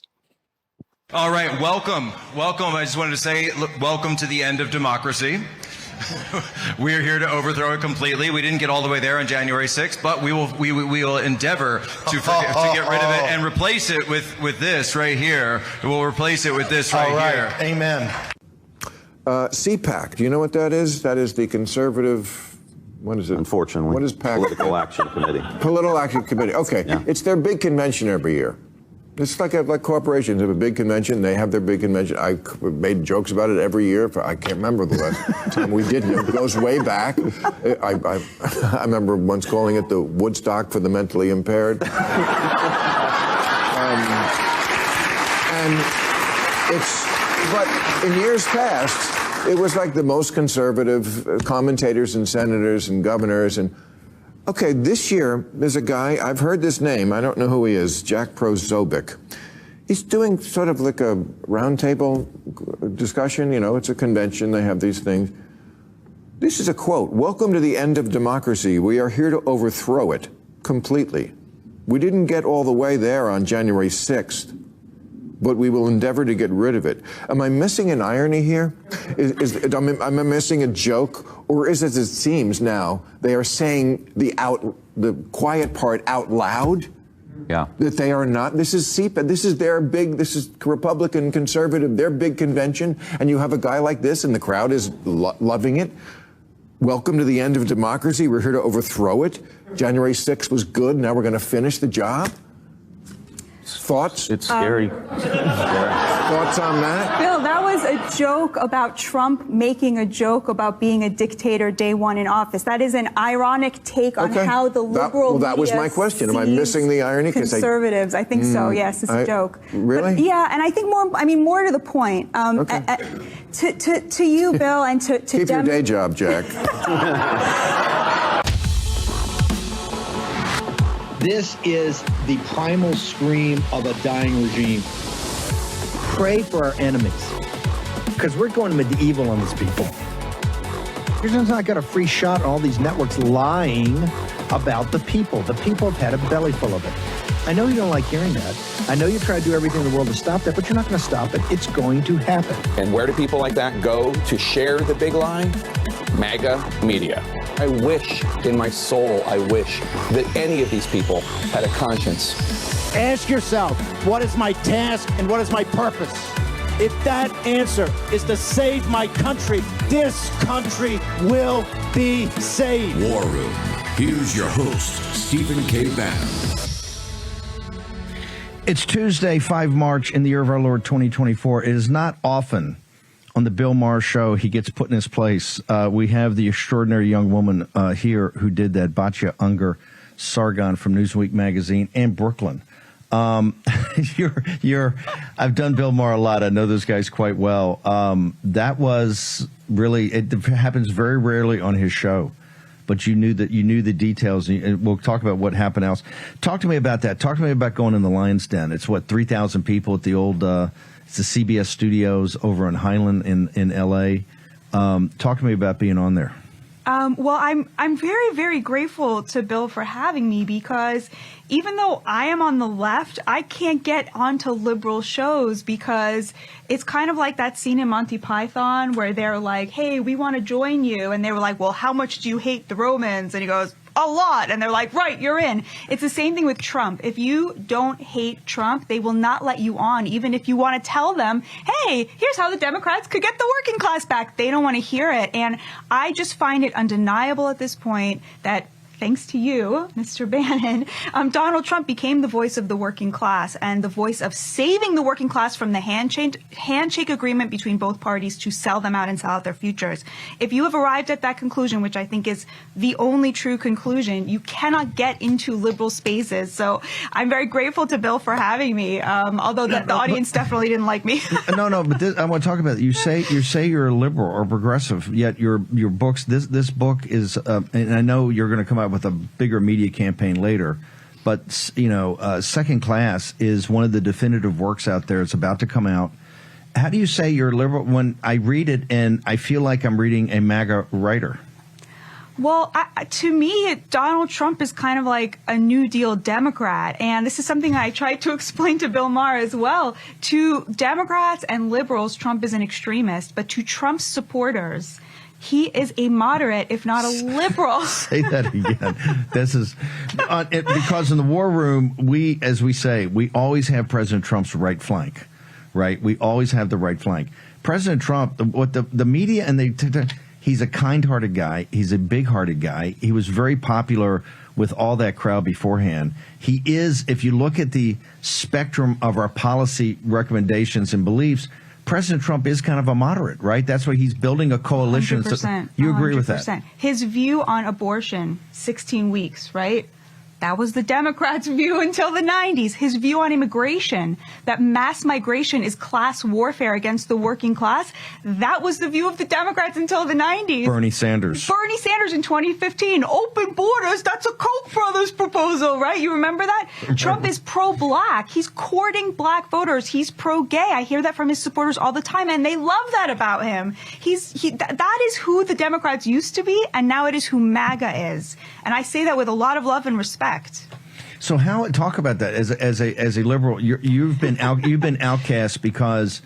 All right, welcome. Welcome. I just wanted to say, welcome to the end of democracy. We're here to overthrow it completely. We didn't get all the way there on January 6th, but we will endeavor to get rid of it and replace it with this right here. We'll replace it with this right here. Amen. CPAC, do you know what that is? That is the conservative, what is it? Unfortunately. What is PAC? Political Action Committee. Political Action Committee, okay. Yeah. It's their big convention every year. It's like corporations have a big convention. They have their big convention. I made jokes about it every year. I can't remember the last time we did it. It goes way back. I remember once calling it the Woodstock for the mentally impaired. And but in years past, it was like the most conservative commentators and senators and governors and. Okay, this year, there's a guy, I've heard this name, I don't know who he is, Jack Posebiec. He's doing sort of like a roundtable discussion, you know, it's a convention, they have these things. This is a quote, "Welcome to the end of democracy. We are here to overthrow it completely. We didn't get all the way there on January 6th, but we will endeavor to get rid of it." Am I missing an irony here? Am I missing a joke? Or is it, as it seems now, they are saying the quiet part out loud? Yeah. That they are not. This is CPAC. This is Republican, conservative, their big convention. And you have a guy like this and the crowd is loving it. Welcome to the end of democracy. We're here to overthrow it. January 6th was good. Now we're going to finish the job. Thoughts? It's scary. Thoughts on that? Bill, that was a joke about Trump making a joke about being a dictator day one in office. That is an ironic take on how the liberal that was my question. Am I missing the irony? Conservatives, I think so. Yes, it's a joke. Really? But, yeah, and I think more to the point. To you, Bill, and to keep your day job, Jack. This is the primal scream of a dying regime. Pray for our enemies, because we're going medieval on these people. Here's not got a free shot at all these networks lying about the people. The people have had a belly full of it. I know you don't like hearing that. I know you try to do everything in the world to stop that, but you're not going to stop it. It's going to happen. And where do people like that go to share the big lie? Maga media. I wish in my soul, I wish that any of these people had a conscience. Ask yourself, what is my task and what is my purpose? If that answer is to save my country, this country will be saved. War Room. Here's your host, Stephen K. Bannon. It's Tuesday, 5 March in the year of our Lord 2024. It is not often on the Bill Maher show he gets put in his place. We have the extraordinary young woman here who did that, Batya Unger Sargon from Newsweek magazine and Brooklyn. I've done Bill Maher a lot. I know those guys quite well. That was really, it happens very rarely on his show. But you knew the details. And we'll talk about what happened else. Talk to me about that. Talk to me about going in the Lion's Den. It's 3,000 people at the old, it's the CBS studios over on Highland in LA. Talk to me about being on there. Well, I'm very, very grateful to Bill for having me, because even though I am on the left, I can't get onto liberal shows, because it's kind of like that scene in Monty Python where they're like, hey, we want to join you. And they were like, well, how much do you hate the Romans? And he goes, a lot. And they're like, right, you're in. It's the same thing with Trump. If you don't hate Trump, they will not let you on, even if you want to tell them, hey, here's how the Democrats could get the working class back. They don't want to hear it. And I just find it undeniable at this point that thanks to you, Mr. Bannon, Donald Trump became the voice of the working class and the voice of saving the working class from the handshake agreement between both parties to sell them out and sell out their futures. If you have arrived at that conclusion, which I think is the only true conclusion, you cannot get into liberal spaces. So I'm very grateful to Bill for having me, although the audience definitely didn't like me. No, but I want to talk about it. You say you're a liberal or progressive, yet your books, this book is, and I know you're going to come out with a bigger media campaign later, but Second Class is one of the definitive works out there. It's about to come out. How do you say you're liberal when I read it and I feel like I'm reading a MAGA writer? Well, to me, Donald Trump is kind of like a New Deal Democrat. And this is something I tried to explain to Bill Maher as well. To Democrats and liberals, Trump is an extremist. But to Trump's supporters, he is a moderate, if not a liberal. Say that again. This is because in the war room, we always have President Trump's right flank, right? We always have the right flank. President Trump, what the media and he's a kind-hearted guy. He's a big-hearted guy. He was very popular with all that crowd beforehand. He is, if you look at the spectrum of our policy recommendations and beliefs, President Trump is kind of a moderate, right? That's why he's building a coalition. 100%. You agree 100%. with that? His view on abortion, 16 weeks, right? That was the Democrats' view until the 90s. His view on immigration, that mass migration is class warfare against the working class, that was the view of the Democrats until the 90s. Bernie Sanders in 2015, open borders, that's a Koch brothers proposal, right? You remember that? Trump is pro-black. He's courting black voters. He's pro-gay. I hear that from his supporters all the time, and they love that about him. That is who the Democrats used to be, and now it is who MAGA is. And I say that with a lot of love and respect. So talk about that as a liberal. You've been outcast because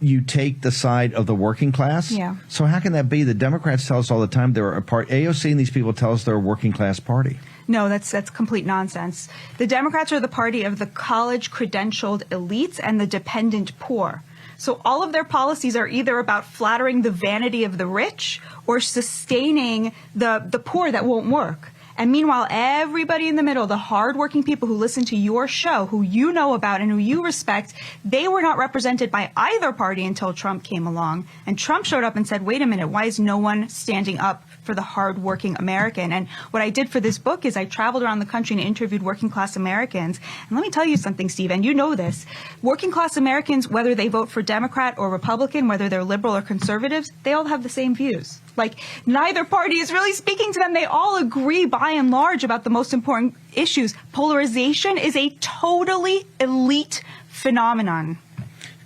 you take the side of the working class. Yeah. So how can that be? The Democrats tell us all the time they're a part. AOC and these people tell us they're a working class party. No, that's complete nonsense. The Democrats are the party of the college credentialed elites and the dependent poor. So all of their policies are either about flattering the vanity of the rich or sustaining the poor that won't work. And meanwhile, everybody in the middle, the hardworking people who listen to your show, who you know about and who you respect, they were not represented by either party until Trump came along. And Trump showed up and said, wait a minute, why is no one standing up for the hardworking American? And what I did for this book is I traveled around the country and interviewed working class Americans. And let me tell you something, Steve, and you know this. Working class Americans, whether they vote for Democrat or Republican, whether they're liberal or conservatives, they all have the same views. Like, neither party is really speaking to them. They all agree by and large about the most important issues. Polarization is a totally elite phenomenon.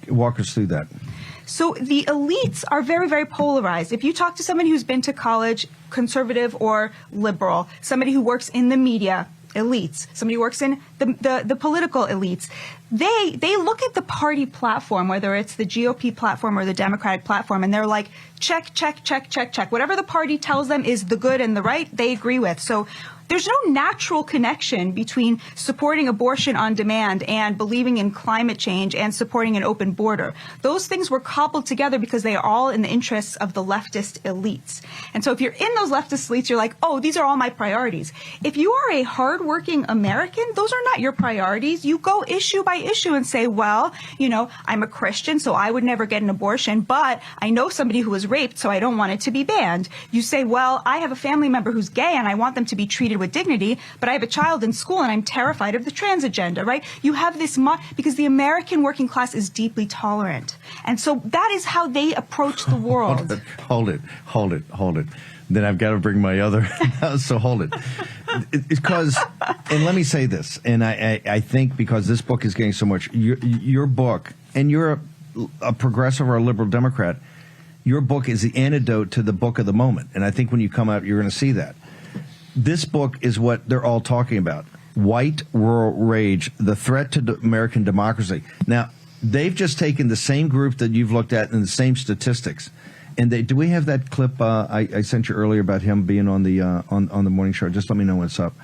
Walk us through that. So the elites are very, very polarized. If you talk to somebody who's been to college, conservative or liberal, somebody who works in the media, elites, somebody who works in the political elites, they look at the party platform, whether it's the GOP platform or the Democratic platform, and they're like, check, check, check, check, check. Whatever the party tells them is the good and the right, they agree with. So there's no natural connection between supporting abortion on demand and believing in climate change and supporting an open border. Those things were cobbled together because they are all in the interests of the leftist elites. And so if you're in those leftist elites, you're like, oh, these are all my priorities. If you are a hardworking American, those are not your priorities. You go issue by issue and say, well, you know, I'm a Christian, so I would never get an abortion, but I know somebody who was raped, so I don't want it to be banned. You say, well, I have a family member who's gay and I want them to be treated with dignity, but I have a child in school and I'm terrified of the trans agenda, right? You have this, because the American working class is deeply tolerant. And so that is how they approach the world. Hold it. Then I've got to bring my other, so hold it. Because, and let me say this, and I think because this book is getting so much, your book, and you're a progressive or a liberal Democrat, your book is the antidote to the book of the moment. And I think when you come out, you're going to see that. This book is what they're all talking about. White rural rage, the threat to American democracy. Now, they've just taken the same group that you've looked at and the same statistics. And do we have that clip I sent you earlier about him being on the morning show? Just let me know when it's up.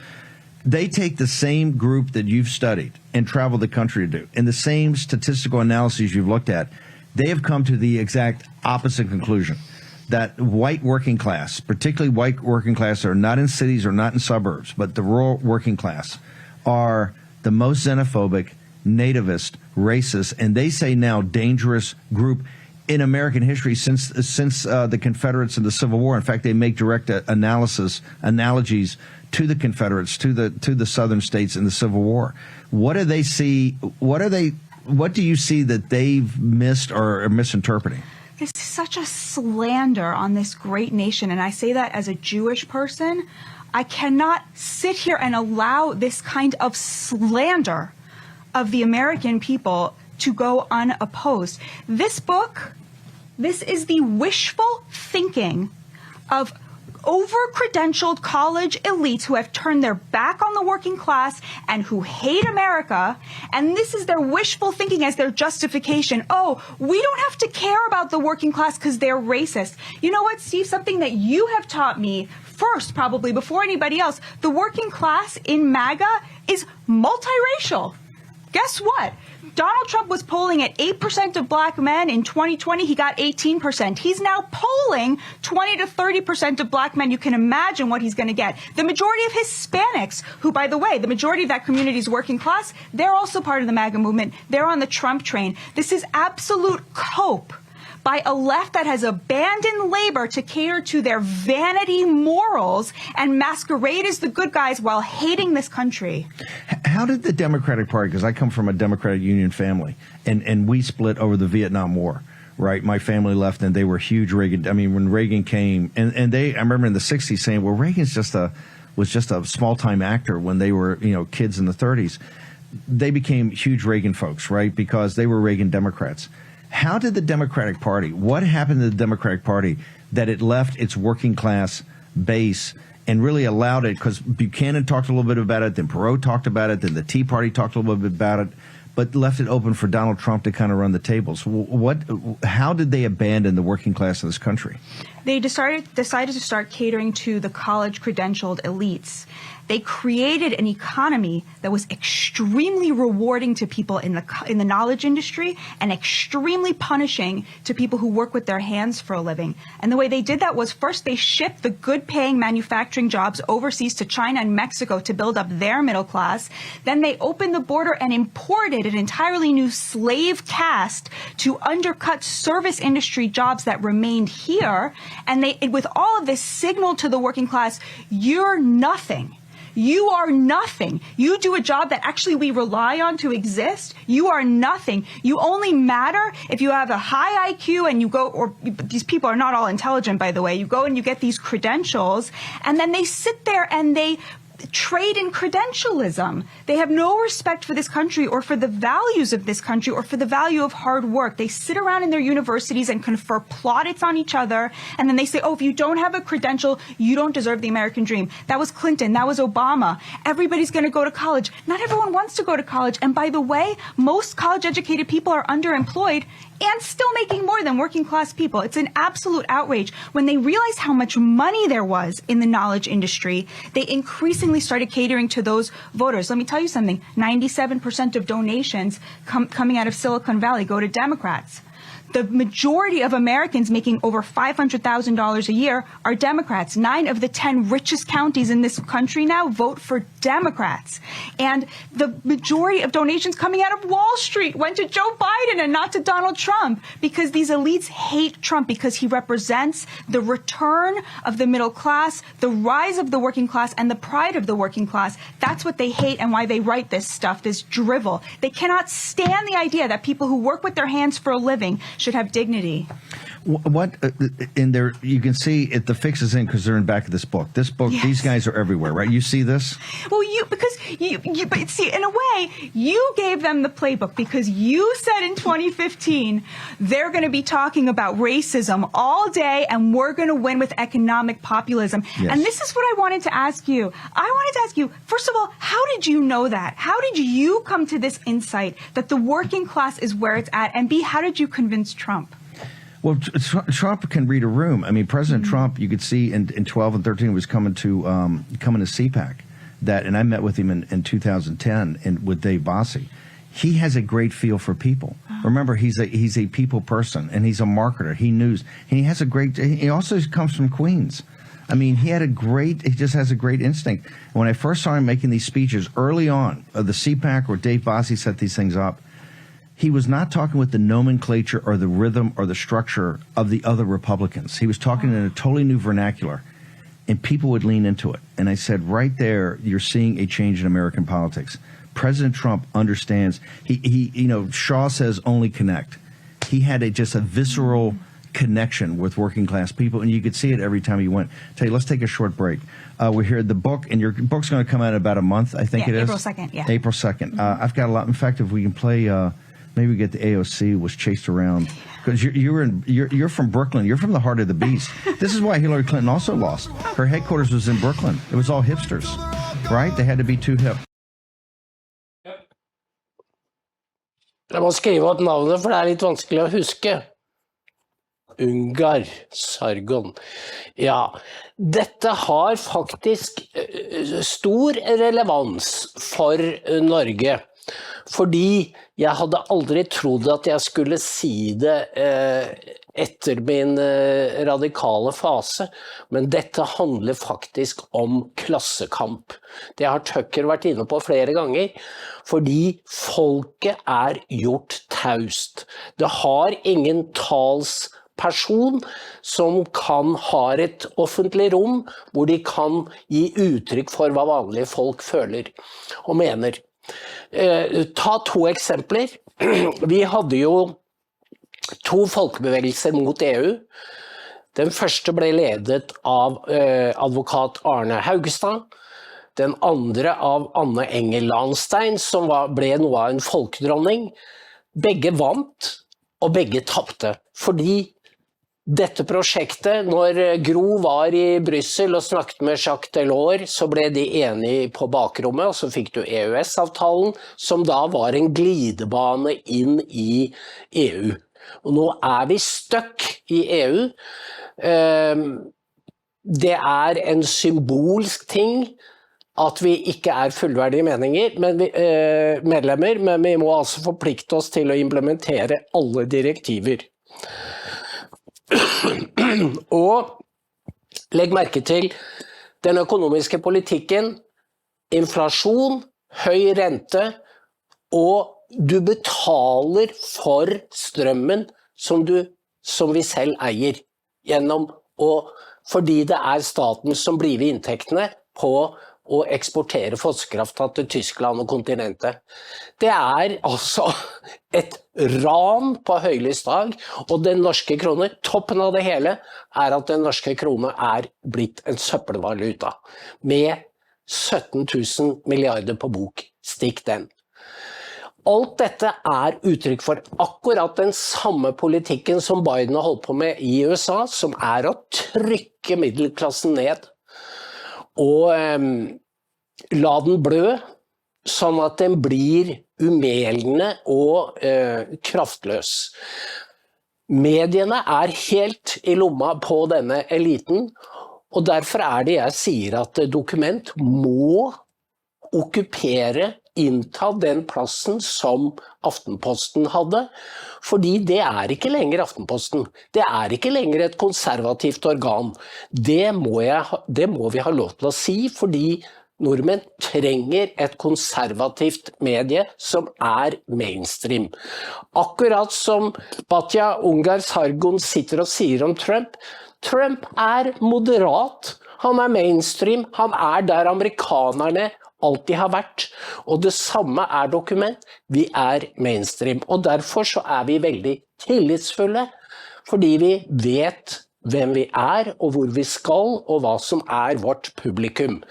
They take the same group that you've studied and traveled the country to do, and the same statistical analyses you've looked at. They have come to the exact opposite conclusion. that white working class, particularly white working class that are not in cities or not in suburbs, but the rural working class, are the most xenophobic, nativist, racist, and they say now dangerous group in American history since the Confederates and the Civil War. In fact, they make direct analogies to the Confederates, to the Southern states in the Civil War. What do they see? What do you see that they've missed or are misinterpreting? This is such a slander on this great nation, and I say that as a Jewish person. I cannot sit here and allow this kind of slander of the American people to go unopposed. This book, this is the wishful thinking of over-credentialed college elites who have turned their back on the working class and who hate America, and this is their wishful thinking as their justification. Oh, we don't have to care about the working class because they're racist. You know what, Steve? Something that you have taught me first, probably before anybody else, the working class in Maga is multiracial. Guess what? Donald Trump was polling at 8% of black men. In 2020, he got 18%. He's now polling 20 to 30% of black men. You can imagine what he's going to get. The majority of Hispanics, who, by the way, the majority of that community is working class, they're also part of the MAGA movement. They're on the Trump train. This is absolute cope by a left that has abandoned labor to cater to their vanity morals and masquerade as the good guys while hating this country. How did the Democratic Party, because I come from a Democratic Union family, and we split over the Vietnam War, right? My family left, and they were huge Reagan. I mean, when Reagan came, and I remember in the 60s saying, well, Reagan's was just a small-time actor when they were, kids in the 30s. They became huge Reagan folks, right? Because they were Reagan Democrats. How did the Democratic Party, what happened to the Democratic Party that it left its working class base and really allowed it, because Buchanan talked a little bit about it, then Perot talked about it, then the Tea Party talked a little bit about it, but left it open for Donald Trump to kind of run the tables. How did they abandon the working class of this country? They decided to start catering to the college-credentialed elites. They created an economy that was extremely rewarding to people in the knowledge industry and extremely punishing to people who work with their hands for a living. And the way they did that was, first they shipped the good-paying manufacturing jobs overseas to China and Mexico to build up their middle class. Then they opened the border and imported an entirely new slave caste to undercut service industry jobs that remained here. And they, with all of this, signaled to the working class, you're nothing. You are nothing. You do a job that actually we rely on to exist. You are nothing. You only matter if you have a high IQ and you go, or these people are not all intelligent, by the way. You go and you get these credentials, and then they sit there and they trade in credentialism. They have no respect for this country or for the values of this country or for the value of hard work. They sit around in their universities and confer plaudits on each other, and then they say, oh, if you don't have a credential, you don't deserve the American dream. That was Clinton. That was Obama. Everybody's going to go to college. Not everyone wants to go to college. And by the way, most college-educated people are underemployed and still making more than working class people. It's an absolute outrage. When they realized how much money there was in the knowledge industry, they increasingly started catering to those voters. Let me tell you something. 97% of donations coming out of Silicon Valley go to Democrats. The majority of Americans making over $500,000 a year are Democrats. 9 of the 10 richest counties in this country now vote for Democrats. And the majority of donations coming out of Wall Street went to Joe Biden and not to Donald Trump, because these elites hate Trump because he represents the return of the middle class, the rise of the working class, and the pride of the working class. That's what they hate and why they write this stuff, this drivel. They cannot stand the idea that people who work with their hands for a living should have dignity. What in there you can see it, the fix is in, because they're in back of this book. This book, yes. These guys are everywhere, right? You see this? Well, but see, in a way, you gave them the playbook, because you said in 2015 they're going to be talking about racism all day, and we're going to win with economic populism. Yes. And this is what I wanted to ask you. I wanted to ask you, first of all, how did you know that? How did you come to this insight that the working class is where it's at? And B, how did you convince Trump? Well, Trump can read a room. I mean, President Trump, you could see in 12 and 13 was coming to CPAC, and I met with him in 2010 with Dave Bossie, he has a great feel for people. Remember, he's a people person, and he's a marketer. He also comes from Queens. I mean, he just has a great instinct. When I first saw him making these speeches early on, the CPAC or Dave Bossie set these things up, he was not talking with the nomenclature or the rhythm or the structure of the other Republicans. He was talking in a totally new vernacular, and people would lean into it. And I said, right there, you're seeing a change in American politics. President Trump understands. Shaw says only connect. He had just a visceral connection with working class people, and you could see it every time he went. Tell you, let's take a short break. We're here at the book, and your book's going to come out in about a month, I think it is. April 2nd, yeah. April 2nd. I've got a lot. In fact, if we can play, maybe we get the AOC was chased around, because you're from Brooklyn. You're from the heart of the beast. This is why Hillary Clinton also lost. Her headquarters was in Brooklyn. It was all hipsters, right? They had to be too hip. Jeg må skrive opp navnet, for det litt vanskelig å huske. Ungar Sargon. Ja, dette har faktisk stor relevans for Norge, fordi jeg hadde aldri trodd at jeg skulle si det etter min radikale fase, men dette handler faktisk om klassekamp. Det har Tucker vært inne på flere ganger, fordi folket gjort taust. Det har ingen talsperson som kan ha et offentlig rom hvor de kan gi uttrykk for hva vanlige folk føler og mener. Ta 2 eksempler. Vi hadde jo 2 folkebevegelser mot EU. Den første ble ledet av advokat Arne Haugstad. Den andre av Anne Enger Lahnstein, som ble noe av en folkedronning. Begge vant, og begge tappte. Fordi dette prosjektet, når Gro var i Brussel og snakket med Jacques Delors, så ble de enige på bakrommet, og så fikk du EØS-avtalen, som da var en glidebane inn i EU. Og nå vi stuck i EU. Det en symbolsk ting at vi ikke fullverdige medlemmer, men vi må altså forplikte oss til å implementere alle direktiver. Og legg merke til den økonomiske politikken, inflasjon, høy rente, og du betaler for strømmen som vi selv eier, fordi det staten som blir ved inntektene på å eksportere fossekrafta til Tyskland og kontinentet. Det altså et ran på høylyst dag, og den norske krone, toppen av det hele, at den norske krone blitt en søppelvaluta, med 17 000 milliarder på bok. Stikk den. Alt dette uttrykk for akkurat den samme politikken som Biden har holdt på med i USA, som å trykke middelklassen ned, og la den blø, sånn at den blir umelende og kraftløs. Mediene helt i lomma på denne eliten, og derfor det jeg sier at dokument må okkupere, innta den plassen som Aftenposten hadde, fordi det ikke lenger Aftenposten. Det ikke lenger et konservativt organ. Det må vi ha lov til å si, fordi nordmenn trenger et konservativt medie som mainstream. Akkurat som Batja Ungar Sargon sitter og sier om Trump. Trump moderat, han mainstream, han der amerikanerne alltid har vært, og det samme dokument, vi mainstream, og derfor så vi veldig tillitsfulle, fordi vi vet hvem vi og hvor vi skal, og hva som vårt publikum.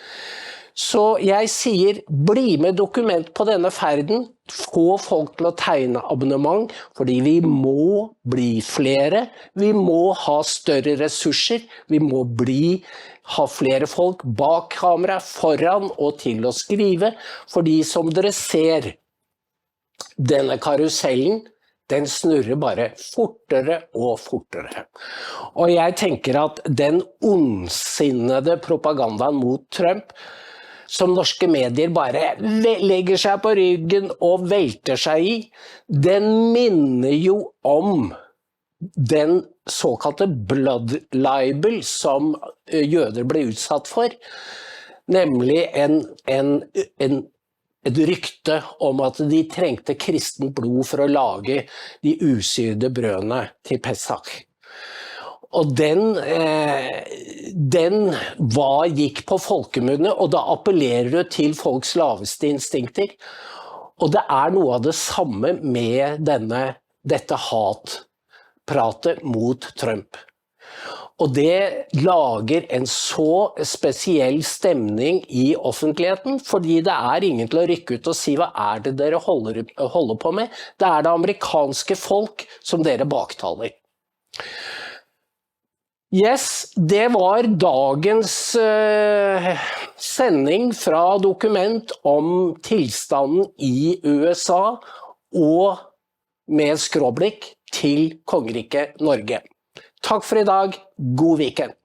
Så jeg sier, bli med dokument på denne ferden, få folk til å tegne abonnement, fordi vi må bli flere, vi må ha større ressurser, vi må ha flere folk bak kamera, foran og til å skrive, fordi som dere ser, denne karusellen, den snurrer bare fortere og fortere. Og jeg tenker at den ondsinnede propagandaen mot Trump, som norske medier bare legger seg på ryggen og velter seg i, den minner jo om den såkalte blood libel som jøder ble utsatt for, nemlig et rykte om at de trengte kristent blod for å lage de usyrde brødene til Pesach. Og den gikk på folkemunne, og da appellerer du til folks laveste instinkter. Og det noe av det samme med dette hatpratet mot Trump. Og det lager en så spesiell stemning i offentligheten, fordi det ingen til å rykke ut og si hva det dere holder på med. Det det amerikanske folk som dere baktaler. Yes, det var dagens sending fra Dokument om tilstanden i USA og med skråblikk til Kongeriket Norge. Takk for i dag. God weekend.